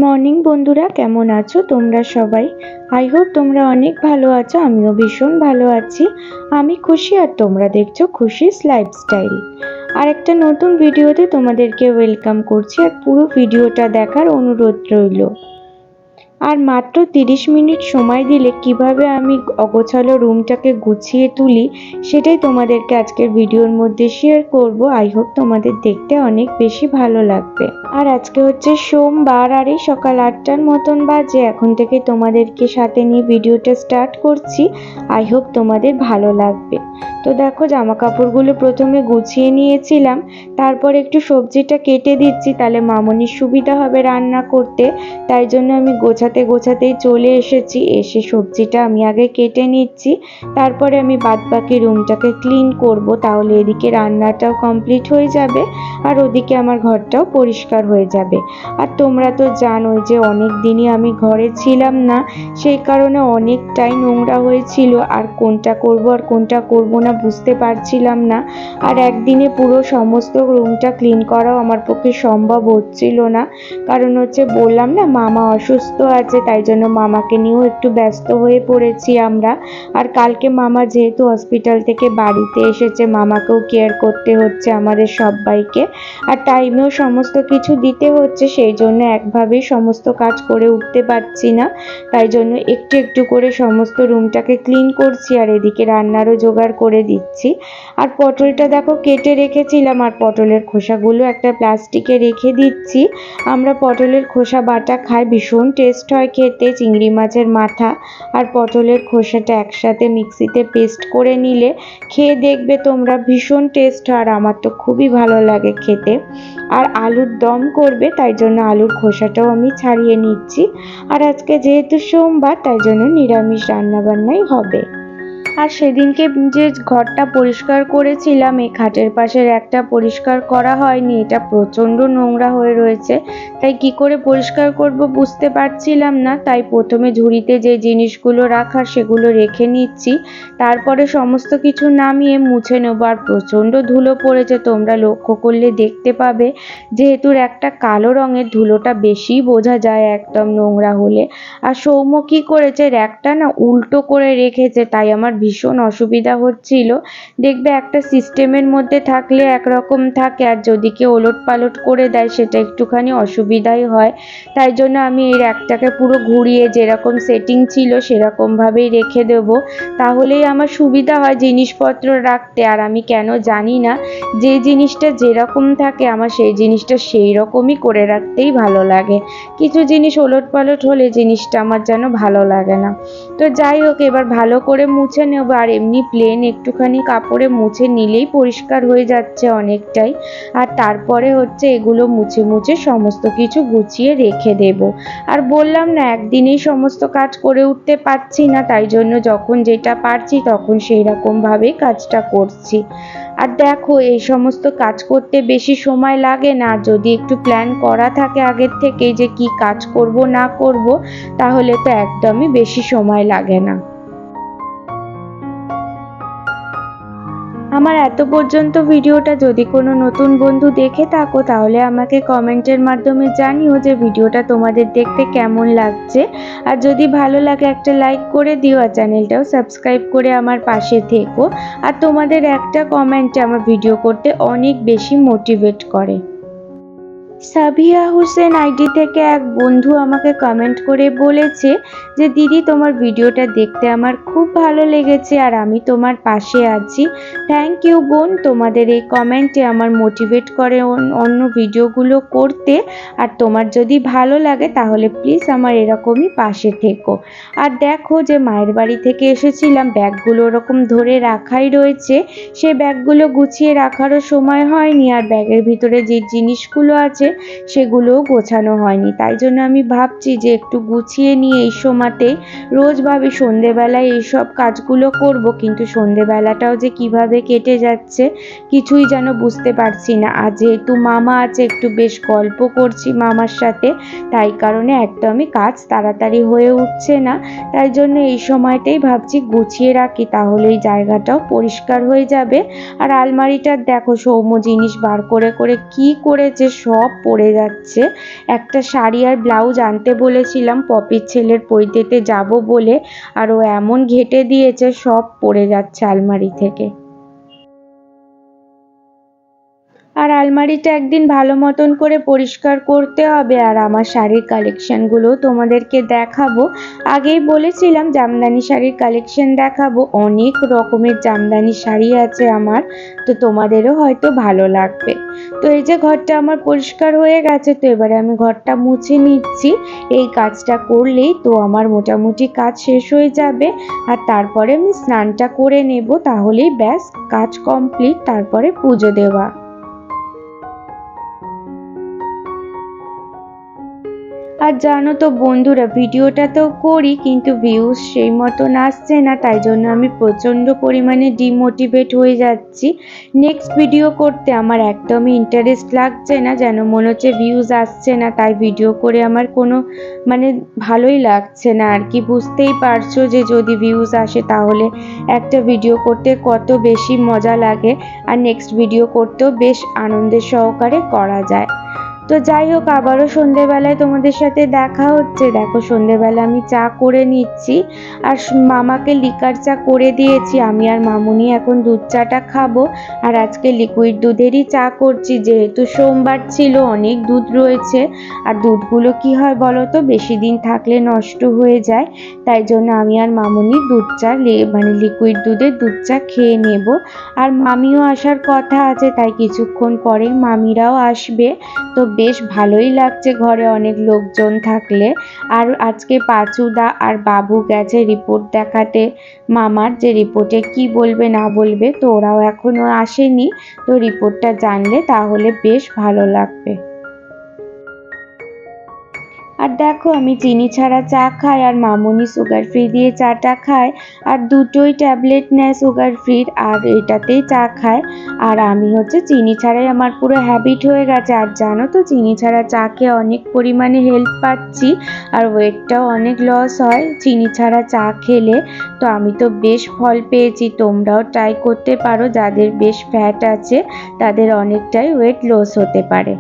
Morning বন্ধুরা, কেমন আছো তোমরা সবাই? আই হোপ তোমরা অনেক ভালো আছো। আমিও ভীষণ ভালো আছি। আমি খুশি আর তোমরা দেখছো খুশিস লাইফস্টাইল। আর একটা নতুন ভিডিওতে তোমাদেরকে ওয়েলকাম করছি আর পুরো ভিডিওটা দেখার অনুরোধ রইল। আর মাত্র 30 মিনিট সময় দিলে কিভাবে আমি অগোছালো রুমটাকে গুছিয়ে তুলি সেটাই তোমাদেরকে আজকের ভিডিওর মধ্যে শেয়ার করব। আই হোপ তোমাদের দেখতে অনেক বেশি ভালো লাগবে। আর আজকে হচ্ছে সোমবার আর এই সকাল 8টার মতন বাজে। এখন থেকে তোমাদেরকে সাথে নিয়ে ভিডিওটা স্টার্ট করছি। আই হোপ তোমাদের ভালো লাগবে। তো দেখো, জামা কাপড়গুলো প্রথমে গুছিয়ে নিয়েছিলাম, তারপর একটু সবজিটা কেটে দিচ্ছি, তাহলে মামনির সুবিধা হবে রান্না করতে। তাই জন্য আমি গোছাতেই চলে এসেছি। এসে সবজিটা আমি আগে কেটে নিচ্ছি, তারপরে আমি বাদবাকি রুমটাকে ক্লিন করব। তাহলে এদিকে রান্নাটাও কমপ্লিট হয়ে যাবে আর ওদিকে আমার ঘরটাও পরিষ্কার হয়ে যাবে। আর তোমরা তো জানোই যে অনেক দিনই আমি ঘরে ছিলাম না, সেই কারণে অনেকটাই নোংরা হয়েছিল। আর কোনটা করব আর কোনটা করব না বুঝতে পারছিলাম না। আর একদিনে পুরো সমস্ত রুমটা ক্লিন করাও আমার পক্ষে সম্ভব হচ্ছিল না, কারণ হচ্ছে বললাম না মামা অসুস্থ আছে, তাই জন্য মামাকে নিয়েও একটু ব্যস্ত হয়ে পড়েছি আমরা। আর কালকে মামা যেহেতু হসপিটাল থেকে বাড়িতে এসেছে, মামাকেও কেয়ার করতে হচ্ছে আমাদের সবাইকে, আর টাইমেও সমস্ত কিছু দিতে হচ্ছে, সেই জন্য একভাবেই সমস্ত কাজ করে উঠতে পারছি না। তাই জন্য একটু একটু করে সমস্ত রুমটাকে ক্লিন করছি আর এদিকে রান্নারও জোগাড় করে দিচ্ছি। আর পটলটা দেখো কেটে রেখেছিলাম, আর পটলের খোসাগুলো একটা প্লাস্টিকে রেখে দিচ্ছি। আমরা পটলের খোসা বাটা খাই, ভীষণ টেস্ট হয় খেতে। চিংড়ি মাছের মাথা আর পটলের খোসাটা একসাথে মিক্সিতে পেস্ট করে নিলে খেয়ে দেখবে তোমরা, ভীষণ টেস্ট হয়। আর আমার তো খুবই ভালো লাগে খেতে। আর আলুর দম করবে, তাই জন্য আলুর খোসাটাও আমি ছাড়িয়ে নিচ্ছি। আর আজকে যেহেতু সোমবার, তাই জন্য নিরামিষ রান্নাবান্নাই হবে। আর সেদিনকে যে ঘরটা পরিষ্কার করেছিলাম, এই খাটের পাশের একটা পরিষ্কার করা হয়নি, এটা প্রচণ্ড নোংরা হয়ে রয়েছে। তাই কি করে পরিষ্কার করব বুঝতে পারছিলাম না। তাই প্রথমে ঝুড়িতে যে জিনিসগুলো রাখার সেগুলো রেখে নিচ্ছি, তারপরে সমস্ত কিছু নামিয়ে মুছে নেবো। আর প্রচণ্ড ধুলো পড়েছে, তোমরা লক্ষ্য করলে দেখতে পাবে। যেহেতু একটা কালো রঙের, ধুলোটা বেশি বোঝা যায় একদম নোংরা হলে। আর সৌম্য কি করেছে, র্যাকটা না উল্টো করে রেখেছে, তাই আমার ভীষণ অসুবিধা হচ্ছিল। দেখবে একটা সিস্টেমের মধ্যে থাকলে একরকম থাকে, আর যদি কেউ ওলট পালট করে দেয় সেটা একটুখানি অসুবিধাই হয়। তাই জন্য আমি এই র্যাকটাকে পুরো ঘুরিয়ে যেরকম সেটিং ছিল সেরকমভাবেই রেখে দেবো, তাহলেই আমার সুবিধা হয় জিনিসপত্র রাখতে। আর আমি কেন জানি না, যে জিনিসটা যেরকম থাকে আমার সেই জিনিসটা সেই রকমই করে রাখতেই ভালো লাগে। কিছু জিনিস ওলট পালট হলে জিনিসটা আমার যেন ভালো লাগে না। তো যাই হোক, এবার ভালো করে মুছে নেব। আর এমনি প্লেন একটুখানি কাপড়ে মুছে নিলেই পরিষ্কার হয়ে যাচ্ছে অনেকটাই। আর তারপরে হচ্ছে এগুলো মুছে মুছে সমস্ত কিছু গুছিয়ে রেখে দেব। আর বললাম না একদিনেই সমস্ত কাজ করে উঠতে পারছি না, তাই জন্য যখন যেটা পারছি তখন সেই রকমভাবেই কাজটা করছি। আর দেখো, এই সমস্ত কাজ করতে বেশি সময় লাগে না। যদি একটু প্ল্যান করা থাকে আগের থেকে যে কি কাজ করব না করব, তাহলে তো একদমই বেশি সময় লাগে না। আমার এত পর্যন্ত ভিডিওটা যদি কোনো নতুন বন্ধু দেখে থাকো, তাহলে আমাকে কমেন্টের মাধ্যমে জানিও যে ভিডিওটা তোমাদের দেখতে কেমন লাগছে। আর যদি ভালো লাগে একটা লাইক করে দিও, আর চ্যানেলটাও সাবস্ক্রাইব করে আমার পাশে থেকো। আর তোমাদের একটা কমেন্টে আমার ভিডিও করতে অনেক বেশি মোটিভেট করে। সাবিয়া হোসেন আইডি থেকে এক বন্ধু আমাকে কমেন্ট করে বলেছে যে দিদি, তোমার ভিডিওটা দেখতে আমার খুব ভালো লেগেছে আর আমি তোমার পাশে আছি। থ্যাংক ইউ বোন, তোমাদের এই কমেন্টে আমার মোটিভেট করে অন্য ভিডিওগুলো করতে। আর তোমার যদি ভালো লাগে তাহলে প্লিজ আমার এরকমই পাশে থেকো। আর দেখো, যে মায়ের বাড়ি থেকে এসেছিলাম, ব্যাগগুলো ওরকম ধরে রাখাই রয়েছে, সে ব্যাগগুলো গুছিয়ে রাখারও সময় হয়নি। আর ব্যাগের ভিতরে যে জিনিসগুলো আছে সেগুলোও গোছানো হয়নি। তাই জন্য আমি ভাবছি যে একটু গুছিয়ে নিয়ে এই সময়তে, রোজ ভাবি সন্ধেবেলায় এইসব কাজগুলো করব, কিন্তু সন্ধেবেলাটাও যে কিভাবে কেটে যাচ্ছে কিছুই যেন বুঝতে পারছি না। আর যেহেতু মামা আছে, একটু বেশ গল্প করছি মামার সাথে, তাই কারণে একদমই কাজ তাড়াতাড়ি হয়ে উঠছে না। তাই জন্য এই সময়তেই ভাবছি গুছিয়ে রাখি, তাহলে এই জায়গাটাও পরিষ্কার হয়ে যাবে। আর আলমারিটার দেখো, সৌম্য জিনিস বার করে করে কি করেছে, সব পড়ে যাচ্ছে। একটা শাড়ি আর ব্লাউজ আনতে বলেছিলাম পপির ছেলের পৈতেতে যাব বলে, আর ও এমন ঘেঁটে দিয়েছে সব পড়ে যাচ্ছে আলমারি থেকে। আর আলমারিটা একদিন ভালো মতন করে পরিষ্কার করতে হবে। আর আমার শাড়ির কালেকশনগুলো তোমাদেরকে দেখাবো। আগেই বলেছিলাম জামদানি শাড়ির কালেকশন দেখাবো, অনেক রকমের জামদানি শাড়ি আছে আমার, তো তোমাদেরও হয়তো ভালো লাগবে। তো এই যে ঘরটা আমার পরিষ্কার হয়ে গেছে, তো এবারে আমি ঘরটা মুছে নিচ্ছি। এই কাজটা করলেই তো আমার মোটামুটি কাজ শেষ হয়ে যাবে, আর তারপরে আমি স্নানটা করে নেব, তাহলেই ব্যাস কাজ কমপ্লিট, তারপরে পুজো দেওয়া। আর জানো তো বন্ধুরা, ভিডিওটা তো করি কিন্তু ভিউজ সেই মতন আসছে না, তাই জন্য আমি প্রচণ্ড পরিমাণে ডিমোটিভেট হয়ে যাচ্ছি। নেক্সট ভিডিও করতে আমার একদমই ইন্টারেস্ট লাগছে না, যেন মনে হচ্ছে ভিউজ আসছে না, তাই ভিডিও করে আমার কোনো মানে ভালোই লাগছে না আর কি। বুঝতেই পারছো যে যদি ভিউজ আসে তাহলে একটা ভিডিও করতে কত বেশি মজা লাগে, আর নেক্সট ভিডিও করতেও বেশ আনন্দের সহকারে করা যায়। তো যাই হোক, আবারও সন্ধেবেলায় তোমাদের সাথে দেখা হচ্ছে। দেখো সন্ধেবেলা আমি চা করে নিচ্ছি, আর মামাকে লিকার চা করে দিয়েছি। আমি আর মামুনি এখন দুধ চাটা খাবো, আর আজকে লিকুইড দুধেরই চা করছি, যেহেতু সোমবার ছিল অনেক দুধ রয়েছে। আর দুধগুলো কি হয় বলো তো, বেশি দিন থাকলে নষ্ট হয়ে যায়, তাই জন্য আমি আর মামুনি দুধ চা মানে লিকুইড দুধের দুধ চা খেয়ে নেব। আর মামিও আসার কথা আছে, তাই কিছুক্ষণ পরেই মামিরাও আসবে। তো বেশ ভালোই লাগছে ঘরে অনেক লোকজন থাকলে। আর আজকে পাঁচুদা আর বাবু গেছে রিপোর্ট দেখাতে মামার, যে রিপোর্টে কি বলবে না বলবে, তো ওরাও এখনো আসেনি। তো রিপোর্টটা জানলে তাহলে বেশ ভালো লাগবে। আর দেখো আমি চিনি ছাড়া চা খাই, আর মামুনি সুগার ফ্রি দিয়ে চাটা খায়, আর দুটোই ট্যাবলেট নেয় সুগার ফ্রির, আর এটাতেই চা খায়। আর আমি হচ্ছে চিনি ছাড়াই, আমার পুরো হ্যাবিট হয়ে গেছে। আর জানো তো চিনি ছাড়া চা খেয়ে অনেক পরিমাণে হেল্প পাচ্ছি, আর ওয়েটটাও অনেক লস হয় চিনি ছাড়া চা খেলে। তো আমি তো বেশ ফল পেয়েছি, তোমরাও ট্রাই করতে পারো, যাদের বেশ ফ্যাট আছে তাদের অনেকটাই ওয়েট লস হতে পারে।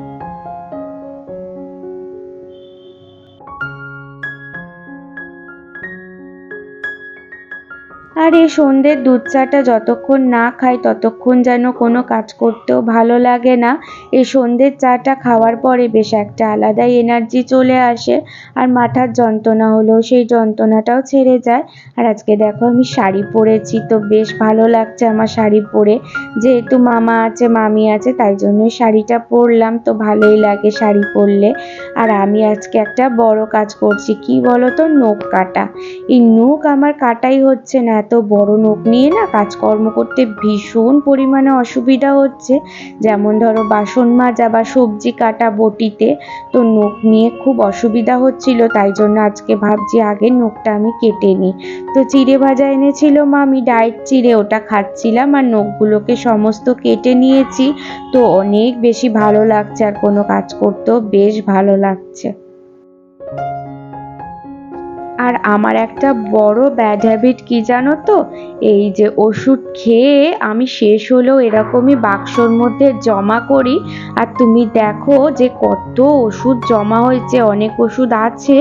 আর এই সন্ধ্যের দুধ চাটা যতক্ষণ না খাই ততক্ষণ যেন কোনো কাজ করতেও ভালো লাগে না। এই সন্ধ্যের চাটা খাওয়ার পরে বেশ একটা আলাদাই এনার্জি চলে আসে, আর মাথার যন্ত্রণা হলেও সেই যন্ত্রণাটাও ছেড়ে যায়। আর আজকে দেখো আমি শাড়ি পরেছি, তো বেশ ভালো লাগছে আমার শাড়ি পরে, যেহেতু মামা আছে মামি আছে তাই জন্যই শাড়িটা পরলাম, তো ভালোই লাগে শাড়ি পরলে। আর আমি আজকে একটা বড় কাজ করছি, কি বলো তো, নখ কাটা। এই নখ আমার কাটাই হচ্ছে না, এত বড় নখ নিয়ে না কাজকর্ম করতে ভীষণ পরিমাণে অসুবিধা হচ্ছে। যেমন ধরো বাসন মাজা বা সবজি কাটা বটিতে, তো নখ নিয়ে খুব অসুবিধা হচ্ছিল, তাই জন্য আজকে ভাবছি আগে নখটা আমি কেটে নিই। তো চিড়ে ভাজা এনেছিল মামি, ডায়েট চিড়ে, ওটা খাচ্ছিলাম, আর নখগুলোকে সমস্ত কেটে নিয়েছি। তো অনেক বেশি ভালো লাগছে, আর কোনো কাজ করতেও বেশ ভালো লাগছে। আর আমার একটা বড় ব্যাড হ্যাবিট কি জানো তো, এই যে ওষুধ খেয়ে আমি শেষ হলেও এরকমই বাক্সর মধ্যে জমা করি। আর তুমি দেখো যে কত ওষুধ জমা হয়েছে, অনেক ওষুধ আছে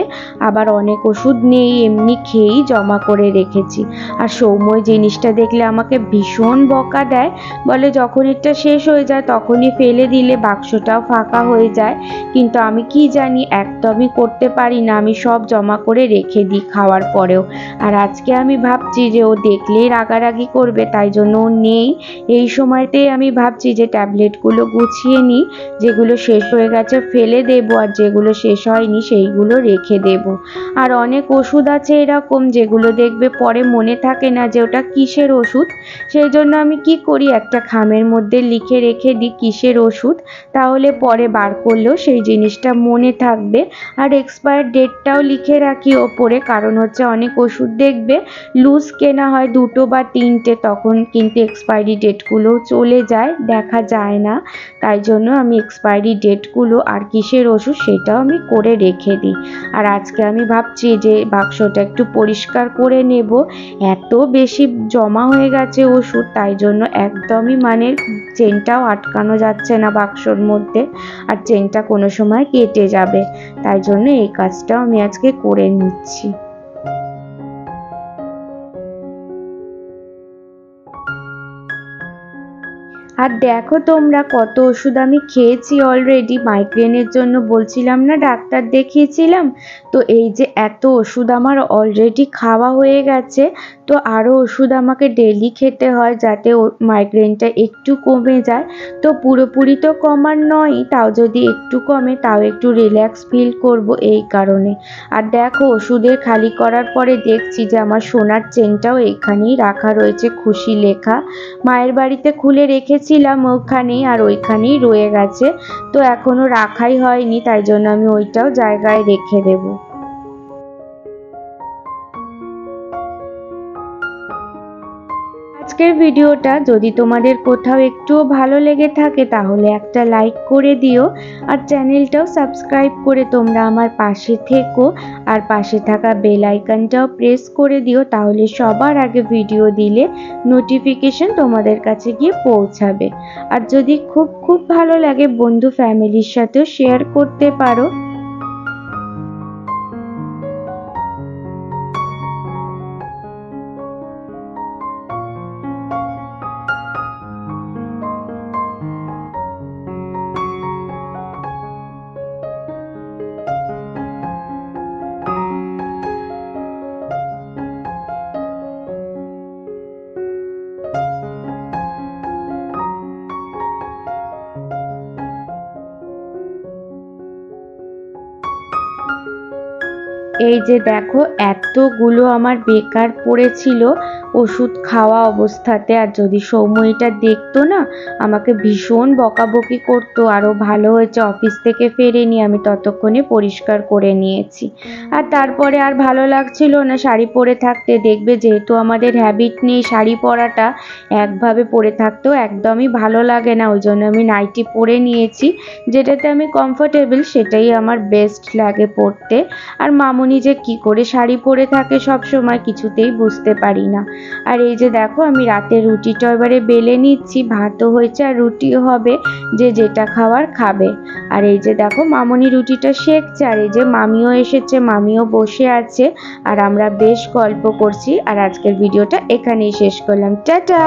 আবার অনেক ওষুধ নেই, এমনি খেয়েই জমা করে রেখেছি। আর সৌম্যই জিনিসটা দেখলে আমাকে ভীষণ বকা দেয়, বলে যখন এটা শেষ হয়ে যায় তখনই ফেলে দিলে বাক্সটাও ফাঁকা হয়ে যায়। কিন্তু আমি কি জানি, একদমই করতে পারি না, আমি সব জমা করে রেখে দিই খাওয়ার পরেও। আর আজকে আমি ভাবছি যে ও দেখলেই রাগারাগি করবে, তাই জন্য ও নেই। এই সময়তেই আমি ভাবছি যে ট্যাবলেটগুলো গুছিয়ে নিই, যেগুলো শেষ হয়ে গেছে ফেলে দেবো, আর যেগুলো শেষ হয়নি সেইগুলো রেখে দেব। আর অনেক ওষুধ আছে এরকম যেগুলো দেখবে পরে মনে থাকে না যে ওটা কিসের ওষুধ, সেই জন্য আমি কি করি, একটা খামের মধ্যে লিখে রেখে দিই কিসের ওষুধ, তাহলে পরে বার করলেও সেই জিনিসটা মনে থাকবে। আর এক্সপায়ার ডেটটাও লিখে রাখি ওপরে, কারণ হচ্ছে অনেক ওষুধ দেখবে লুজ কেনা হয় 2টো বা 3টে, তখন কিন্তু এক্সপায়ারি ডেটগুলো চলে যায়, দেখা যায় না। তাই জন্য আমি এক্সপায়ারি ডেটগুলো আর কিসের ওষুধ সেটাও আমি করে রেখে দিই। আর আজকে আমি ভাবছি যে বাক্সটা একটু পরিষ্কার করে নেব, এত বেশি জমা হয়ে গেছে ওষুধ, তাই জন্য একদমই চেনটাও আটকানো যাচ্ছে না বাক্সর মধ্যে, আর চেনটা কোনো সময় কেটে যাবে। তাই জন্য এই কাজটাও আমি আজকে করে নিচ্ছি। আর দেখো তোমরা কত ওষুধ আমি খেয়েছি অলরেডি। মাইগ্রেনের জন্য বলছিলাম না ডাক্তার দেখিয়েছিলাম, তো এই যে এত ওষুধ আমার অলরেডি খাওয়া হয়ে গেছে। তো আরও ওষুধ আমাকে ডেলি খেতে হয় যাতে মাইগ্রেনটা একটু কমে যায়। তো পুরোপুরি তো কমার নয়, তাও যদি একটু কমে তাও একটু রিল্যাক্স ফিল করব এই কারণে। আর দেখো ওষুধের খালি করার পরে দেখছি যে আমার সোনার চেনটাও এখানেই রাখা রয়েছে, খুশি লেখা। মায়ের বাড়িতে খুলে রেখেছিলাম ওখানেই, আর ওইখানেই রয়ে গেছে। তো এখনো রাখাই হয়নি, তাই জন্য আমি ওইটাও জায়গায় রেখে দেবো। আজকের ভিডিওটা যদি তোমাদের কোথাও একটুও ভালো লেগে থাকে তাহলে একটা লাইক করে দিও, আর চ্যানেলটাও সাবস্ক্রাইব করে তোমরা আমার পাশে থেকো, আর পাশে থাকা বেল আইকনটাও প্রেস করে দিও, তাহলে সবার আগে ভিডিও দিলে নোটিফিকেশন তোমাদের কাছে গিয়ে পৌঁছাবে। আর যদি খুব খুব ভালো লাগে বন্ধু ফ্যামিলির সাথেও শেয়ার করতে পারো। এই যে দেখো এতগুলো আমার বেকার পড়েছিল ওষুধ খাওয়া অবস্থাতে, আর যদি সৌম্যটা দেখতো না আমাকে ভীষণ বকাবকি করতো। আরও ভালো হয়েছে অফিস থেকে ফেরেনি, আমি ততক্ষণে পরিষ্কার করে নিয়েছি। আর তারপরে আর ভালো লাগছিল না শাড়ি পরে থাকতে। দেখবে যেহেতু আমাদের হ্যাবিট নেই শাড়ি পরাটা, একভাবে পরে থাকতেও একদমই ভালো লাগে না, ওই জন্য আমি নাইটি পরে নিয়েছি। যেটাতে আমি কমফোর্টেবল সেটাই আমার বেস্ট লাগে পরতে। আর মামুনি যে কি করে শাড়ি পরে থাকে সব সময় কিছুতেই বুঝতে পারি না। আর এই যে দেখো আমি রাতের রুটিটা এবারে বেলে নিচ্ছি, ভাতও হয়েছে আর রুটিও হবে, যে যেটা খাওয়ার খাবে। আর এই যে দেখো মামুনি রুটিটা সেঁকছে, আর এই যে মামিও এসেছে, মামিও বসে আছে, আর আমরা বেশ গল্প করছি। আর আজকের ভিডিওটা এখানেই শেষ করলাম, টাটা।